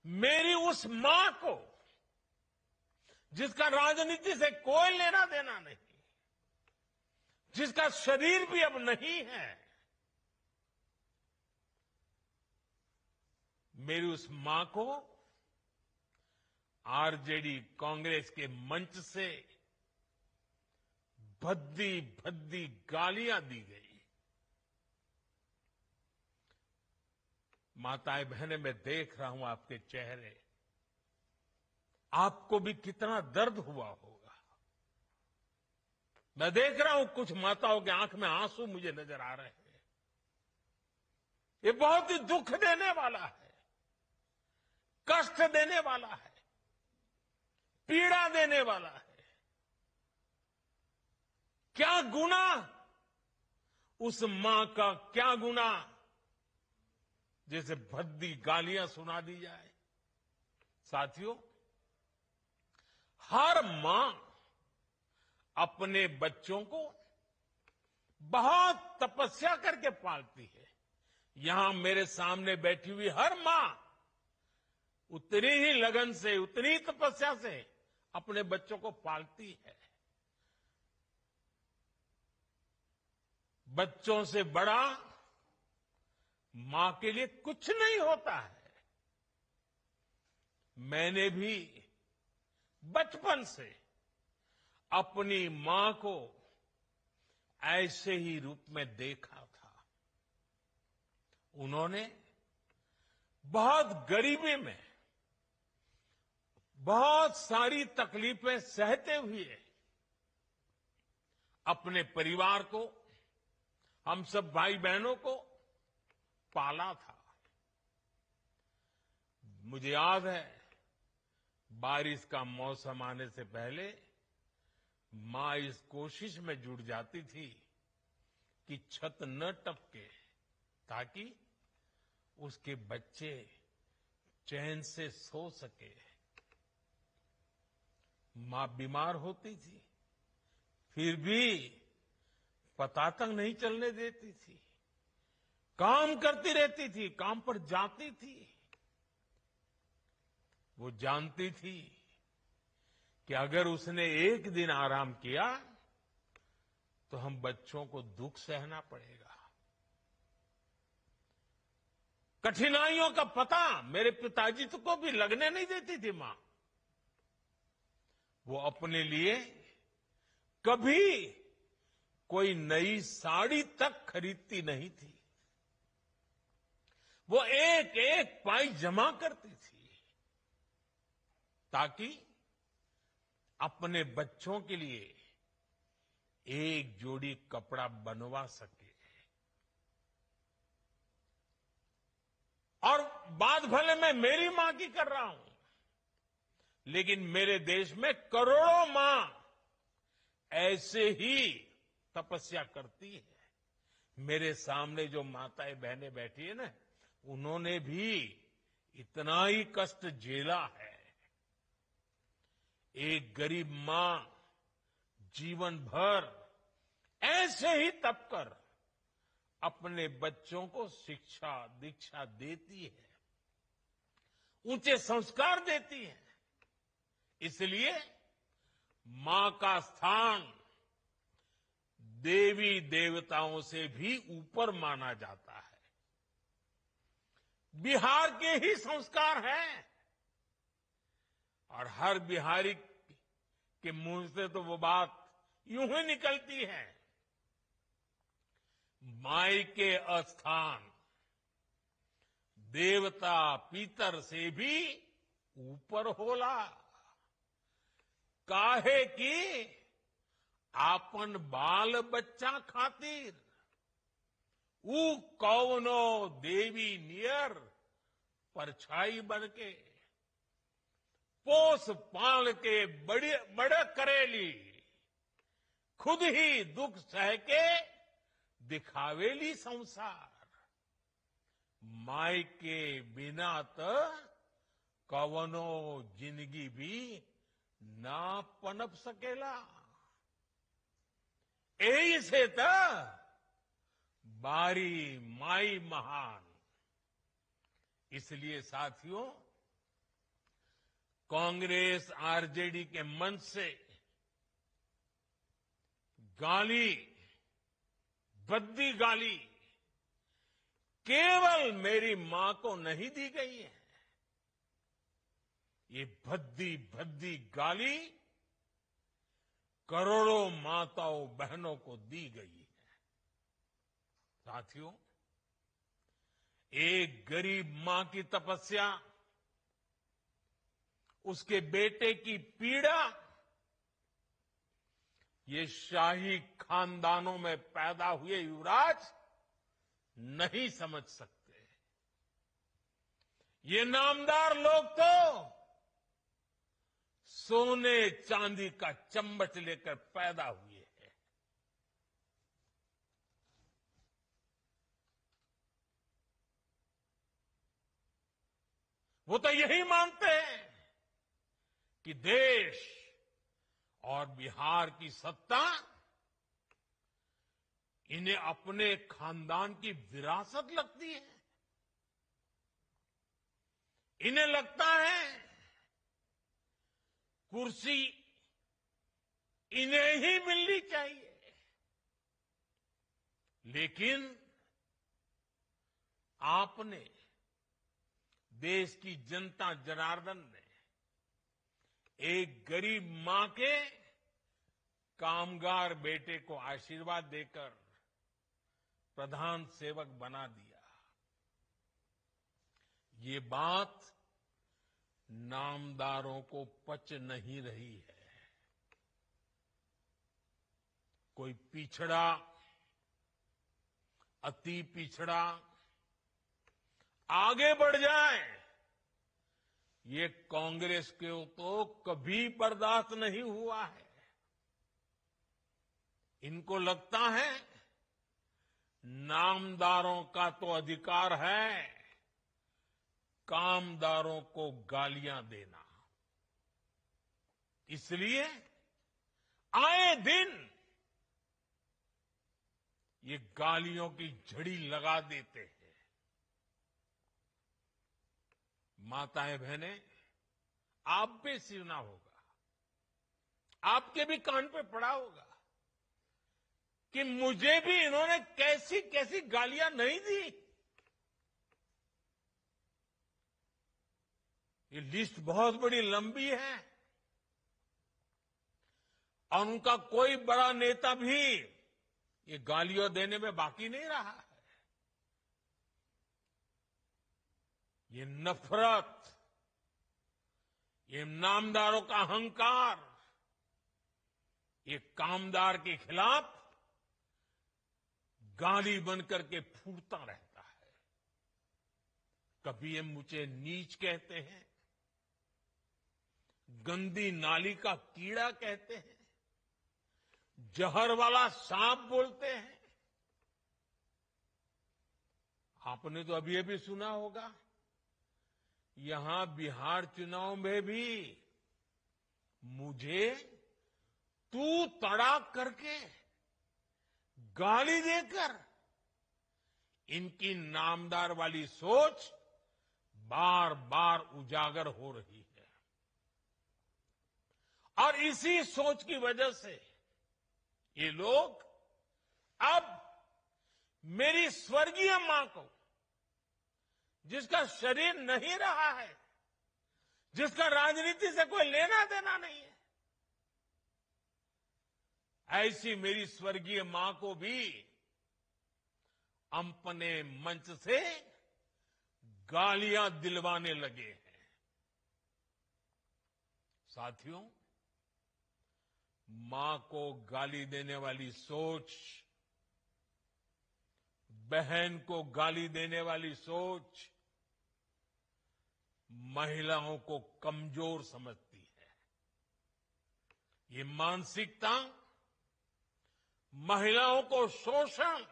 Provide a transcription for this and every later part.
मेरी उस मां को, जिसका राजनीति से कोई लेना देना नहीं, जिसका शरीर भी अब नहीं है, मेरी उस मां को आरजेडी कांग्रेस के मंच से भद्दी भद्दी गालियां दी गई। माताएं बहनें, मैं देख रहा हूं आपके चेहरे, आपको भी कितना दर्द हुआ होगा। मैं देख रहा हूं कुछ माताओं की आंख में आंसू मुझे नजर आ रहे हैं। ये बहुत ही दुख देने वाला है, कष्ट देने वाला है, पीड़ा देने वाला है। क्या गुनाह उस मां का, क्या गुनाह जैसे भद्दी गालियां सुना दी जाए। साथियों, हर मां अपने बच्चों को बहुत तपस्या करके पालती है। यहां मेरे सामने बैठी हुई हर मां उतनी ही लगन से, उतनी ही तपस्या से अपने बच्चों को पालती है। बच्चों से बड़ा मां के लिए कुछ नहीं होता है। मैंने भी बचपन से अपनी मां को ऐसे ही रूप में देखा था। उन्होंने बहुत गरीबी में बहुत सारी तकलीफें सहते हुए अपने परिवार को, हम सब भाई बहनों को पाला था। मुझे याद है, बारिश का मौसम आने से पहले मां इस कोशिश में जुट जाती थी कि छत न टपके, ताकि उसके बच्चे चैन से सो सके। मां बीमार होती थी, फिर भी पता तक नहीं चलने देती थी, काम करती रहती थी, काम पर जाती थी। वो जानती थी कि अगर उसने एक दिन आराम किया तो हम बच्चों को दुख सहना पड़ेगा। कठिनाइयों का पता मेरे पिताजी को भी लगने नहीं देती थी मां। वो अपने लिए कभी कोई नई साड़ी तक खरीदती नहीं थी। वो एक एक पाई जमा करती थी ताकि अपने बच्चों के लिए एक जोड़ी कपड़ा बनवा सके। और बात भले मैं मेरी मां की कर रहा हूं, लेकिन मेरे देश में करोड़ों मां ऐसे ही तपस्या करती है। मेरे सामने जो माताएं बहनें बैठी है ना, उन्होंने भी इतना ही कष्ट झेला है। एक गरीब मां जीवन भर ऐसे ही तप कर अपने बच्चों को शिक्षा दीक्षा देती है, ऊंचे संस्कार देती है। इसलिए मां का स्थान देवी देवताओं से भी ऊपर माना जाता है। बिहार के ही संस्कार हैं, और हर बिहारी के मुंह से तो वो बात यूं ही निकलती है, माई के स्थान देवता पितर से भी ऊपर होला। काहे की आपन बाल बच्चा खातिर ऊ कौनो देवी नियर परछाई बनके पोस पाल के बड़े करेली, खुद ही दुख सह के दिखावेली संसार। माई के बिना तो कवनो जिंदगी भी ना पनप सकेला। यही से तो बारी माई महान। इसलिए साथियों, कांग्रेस आरजेडी के मंच से गाली, भद्दी गाली केवल मेरी मां को नहीं दी गई है। ये भद्दी भद्दी गाली करोड़ों माताओं बहनों को दी गई है। साथियों, एक गरीब मां की तपस्या, उसके बेटे की पीड़ा, ये शाही खानदानों में पैदा हुए युवराज नहीं समझ सकते। ये नामदार लोग तो सोने चांदी का चम्मच लेकर पैदा हुए हैं। वो तो यही मानते हैं कि देश और बिहार की सत्ता इन्हें अपने खानदान की विरासत लगती है। इन्हें लगता है कुर्सी इन्हें ही मिलनी चाहिए। लेकिन आपने, देश की जनता जनार्दन ने एक गरीब मां के कामगार बेटे को आशीर्वाद देकर प्रधान सेवक बना दिया। ये बात नामदारों को पच नहीं रही है। कोई पिछड़ा, अति पिछड़ा आगे बढ़ जाए, ये कांग्रेस को तो कभी बर्दाश्त नहीं हुआ है। इनको लगता है नामदारों का तो अधिकार है कामदारों को गालियां देना। इसलिए आए दिन ये गालियों की झड़ी लगा देते हैं। माताएं बहनें, आप भी सुना होगा, आपके भी कान पे पड़ा होगा कि मुझे भी इन्होंने कैसी कैसी गालियां नहीं दी। ये लिस्ट बहुत बड़ी लंबी है और उनका कोई बड़ा नेता भी ये गालियां देने में बाकी नहीं रहा है। ये नफरत, ये नामदारों का अहंकार, ये कामदार के खिलाफ गाली बनकर के फूटता रहता है। कभी ये मुझे नीच कहते हैं, गंदी नाली का कीड़ा कहते हैं, जहर वाला सांप बोलते हैं। आपने तो अभी अभी सुना होगा, यहां बिहार चुनाव में भी मुझे तू तड़ाक करके गाली देकर इनकी नामदार वाली सोच बार बार उजागर हो रही है। और इसी सोच की वजह से ये लोग अब मेरी स्वर्गीय मां को, जिसका शरीर नहीं रहा है, जिसका राजनीति से कोई लेना देना नहीं है, ऐसी मेरी स्वर्गीय मां को भी अपने मंच से गालियां दिलवाने लगे हैं। साथियों, मां को गाली देने वाली सोच, बहन को गाली देने वाली सोच महिलाओं को कमजोर समझती है। ये मानसिकता महिलाओं को शोषण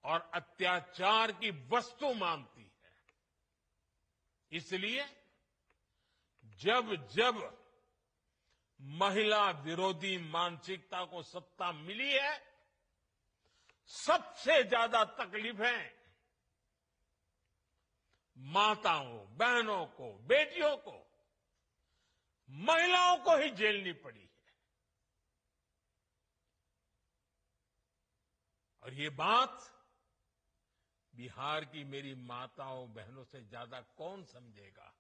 और अत्याचार की वस्तु मानती है। इसलिए जब जब महिला विरोधी मानसिकता को सत्ता मिली है, सबसे ज्यादा तकलीफें माताओं, बहनों को, बेटियों को महिलाओं को ही झेलनी पड़ी है। और ये बात बिहार की मेरी माताओं बहनों से ज्यादा कौन समझेगा।